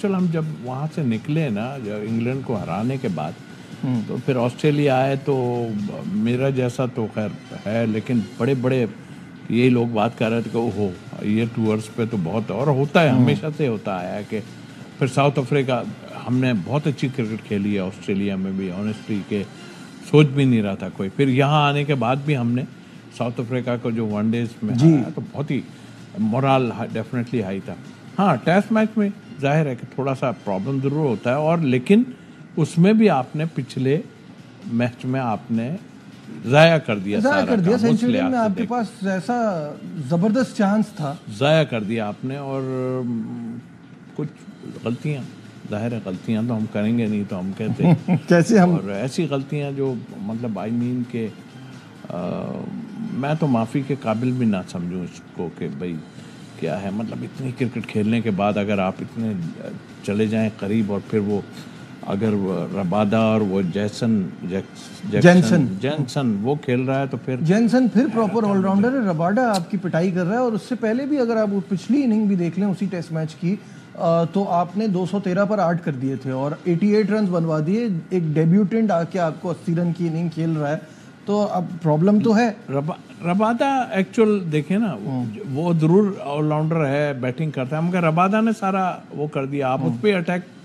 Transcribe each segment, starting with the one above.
چل ہم جب وہاں سے نکلے نا جب انگلینڈ کو ہرانے کے بعد تو پھر آسٹریلیا آئے تو میرا جیسا تو خیر ہے لیکن بڑے بڑے یہی لوگ بات کر رہے تھے کہ اوہو یہ ٹورس پہ تو بہت اور ہوتا ہے ہمیشہ سے ہوتا آیا کہ پھر ساؤتھ افریقہ ہم نے بہت اچھی کرکٹ کھیلی ہے آسٹریلیا میں بھی آنیسٹلی کہ سوچ بھی نہیں رہا تھا کوئی پھر یہاں آنے کے بعد بھی ہم نے ساؤتھ افریقہ کو جو ون ڈیز میں ہرایا تو بہت ہی مورال ڈیفینیٹلی ہائی تھا. ہاں ٹیسٹ میچ میں ظاہر ہے کہ تھوڑا سا پرابلم ضرور ہوتا ہے اور لیکن اس میں بھی آپ نے پچھلے میچ میں آپ نے ضائع کر دیا سینچری میں آپ کے پاس ایسا زبردست چانس تھا ضائع کر دیا آپ نے اور کچھ غلطیاں ظاہر ہے غلطیاں تو ہم کریں گے نہیں تو ہم کہتے کیسے ہم اور ایسی غلطیاں جو مطلب آئی مین کہ میں تو معافی کے قابل بھی نہ سمجھوں اس کو کہ بھائی کیا ہے مطلب اتنی کرکٹ کھیلنے کے بعد اگر آپ اتنے چلے جائیں قریب اور پھر وہ اگر ربادہ اور وہ جینسن وہ کھیل رہا ہے تو پھر جینسن پھر پراپر آل راؤنڈر ہے. ربادہ آپ کی پٹائی کر رہا ہے اور اس سے پہلے بھی اگر آپ پچھلی اننگ بھی دیکھ لیں اسی ٹیسٹ میچ کی تو آپ نے 213 پر 8 کر دیے تھے اور 88 رنز بنوا دیے. ایک ڈیبیوٹنٹ آ کے آپ کو 80 رن کی اننگ کھیل رہا ہے تو اب پرابلم تو ہے. ربادہ ایکچوئل دیکھیں نا وہ ضرور آل راؤنڈر ہے بیٹنگ کرتا ہے مگر ربادہ نے سارا وہ کر دیا. آپ اس پہ اٹیک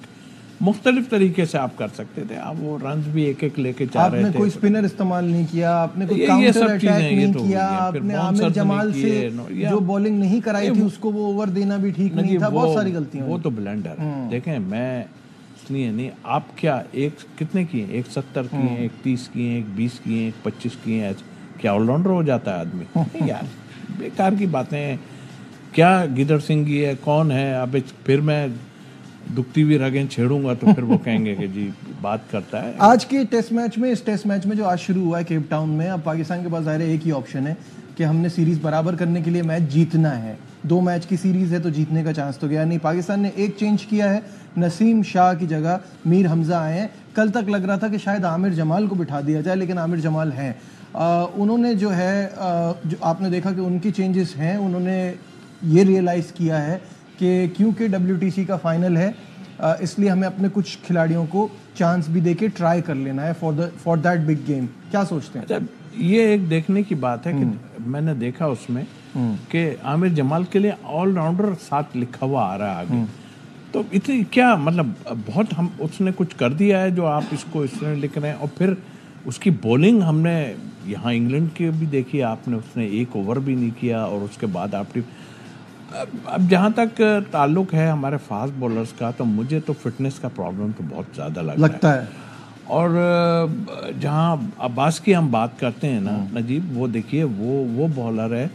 مختلف طریقے سے آپ کر سکتے تھے. آپ وہ رنز بھی ایک ایک لے کے چاہ رہے تھے. آپ نے کوئی سپنر استعمال نہیں کیا آپ نے کوئی کاؤنٹر اٹیک نہیں کیا آپ نے عامر جمال سے جو بولنگ نہیں کرائی تھی اس کو وہ اوور دینا بھی ٹھیک نہیں تھا. بہت ساری غلطیاں وہ تو بلنڈر دیکھیں میں اس لیے نہیں آپ کیا ایک کتنے کیے 170 کیے 130 کیے 120 کیے 125 کیے کیا آل راؤنڈر ہو جاتا ہے آدمی یار بیکار کی باتیں. کیا گیدڑ سنگھ یہ ہے کون ہے اب پھر میں دکھتی ہوئی رگیں چھیڑوں گا تو پھر وہ کہیں گے کہ جی بات کرتا ہے. آج کے ٹیسٹ میچ میں اس ٹیسٹ میچ میں جو آج شروع ہوا ہے کیپ ٹاؤن میں اب پاکستان کے پاس ظاہر ایک ہی آپشن ہے کہ ہم نے سیریز برابر کرنے کے لیے میچ جیتنا ہے. 2 میچ کی سیریز ہے تو جیتنے کا چانس تو گیا نہیں. پاکستان نے ایک چینج کیا ہے نسیم شاہ کی جگہ میر حمزہ آئے ہیں. کل تک لگ رہا تھا کہ شاید عامر جمال کو بٹھا دیا جائے لیکن عامر جمال ہیں. انہوں نے جو ہے جو آپ نے دیکھا کہ ان کی چینجز ہیں انہوں نے یہ ریئلائز کیا ہے کہ کیونکہ WTC کا فائنل ہے اس لیے ہمیں اپنے کچھ کھلاڑیوں کو چانس بھی دے کے ٹرائی کر لینا ہے فار دیٹ بگ گیم. کیا سوچتے ہیں؟ یہ ایک دیکھنے کی بات ہے کہ میں نے دیکھا اس میں کہ عامر جمال کے لیے آل راؤنڈر ساتھ لکھا ہوا آ رہا ہے آگے تو اتنی کیا مطلب بہت ہم اس نے کچھ کر دیا ہے جو آپ اس کو اس طرح لکھ رہے ہیں. اور پھر اس کی بولنگ ہم نے یہاں انگلینڈ کی بھی دیکھی آپ نے اس نے ایک اوور بھی نہیں کیا اور اس کے بعد آپ اب جہاں تک تعلق ہے ہمارے فاسٹ بولرز کا تو مجھے تو فٹنس کا پرابلم تو بہت زیادہ لگتا ہے. اور جہاں عباس کی ہم بات کرتے ہیں نا نجیب وہ دیکھیے وہ بالر ہے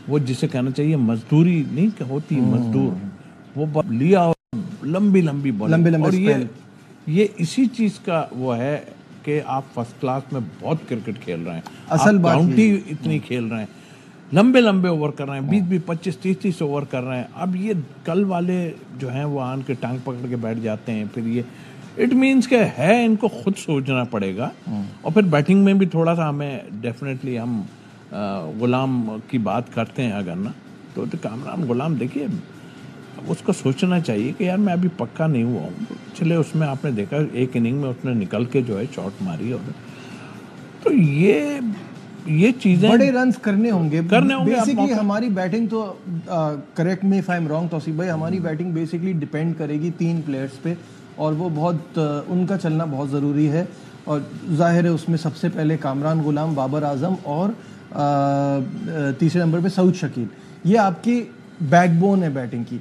وہ جسے کہنا چاہیے مزدوری نہیں ہوتی مزدور وہ لیا اور لمبی بالنگ اور یہ اسی چیز کا وہ ہے کہ آپ فرسٹ کلاس میں بہت کرکٹ کھیل رہے ہیں. اصل بات کاؤنٹی اتنی کھیل رہے ہیں لمبے اوور کر رہے ہیں 20 25 اوور کر رہے ہیں. اب یہ کل والے جو ہیں وہ آن کے ٹانگ پکڑ کے بیٹھ جاتے ہیں پھر یہ اٹ مینس کہ ہے ان کو خود سوچنا پڑے گا. اور پھر بیٹنگ میں بھی تھوڑا سا ہمیں ڈیفینیٹلی ہم غلام کی بات کرتے ہیں اگر نا تو کامران غلام دیکھیے اس کو سوچنا چاہیے کہ یار میں ابھی پکا نہیں ہوا ہوں. چلے اس میں آپ نے دیکھا ایک اننگ میں اس نے نکل کے جو ہے شاٹ ماری اور تو یہ چیزیں بڑے رنز کرنے ہوں گے. بیسیکلی ہماری بیٹنگ تو correct me if I am wrong Tauseef بھائی ہماری بیٹنگ بیسیکلی ڈیپینڈ کرے گی 3 پلیئرز پہ اور وہ بہت ان کا چلنا بہت ضروری ہے. اور ظاہر ہے اس میں سب سے پہلے کامران غلام بابر اعظم اور تیسرے نمبر پہ سعود شکیل یہ آپ کی بیک بون ہے بیٹنگ کی.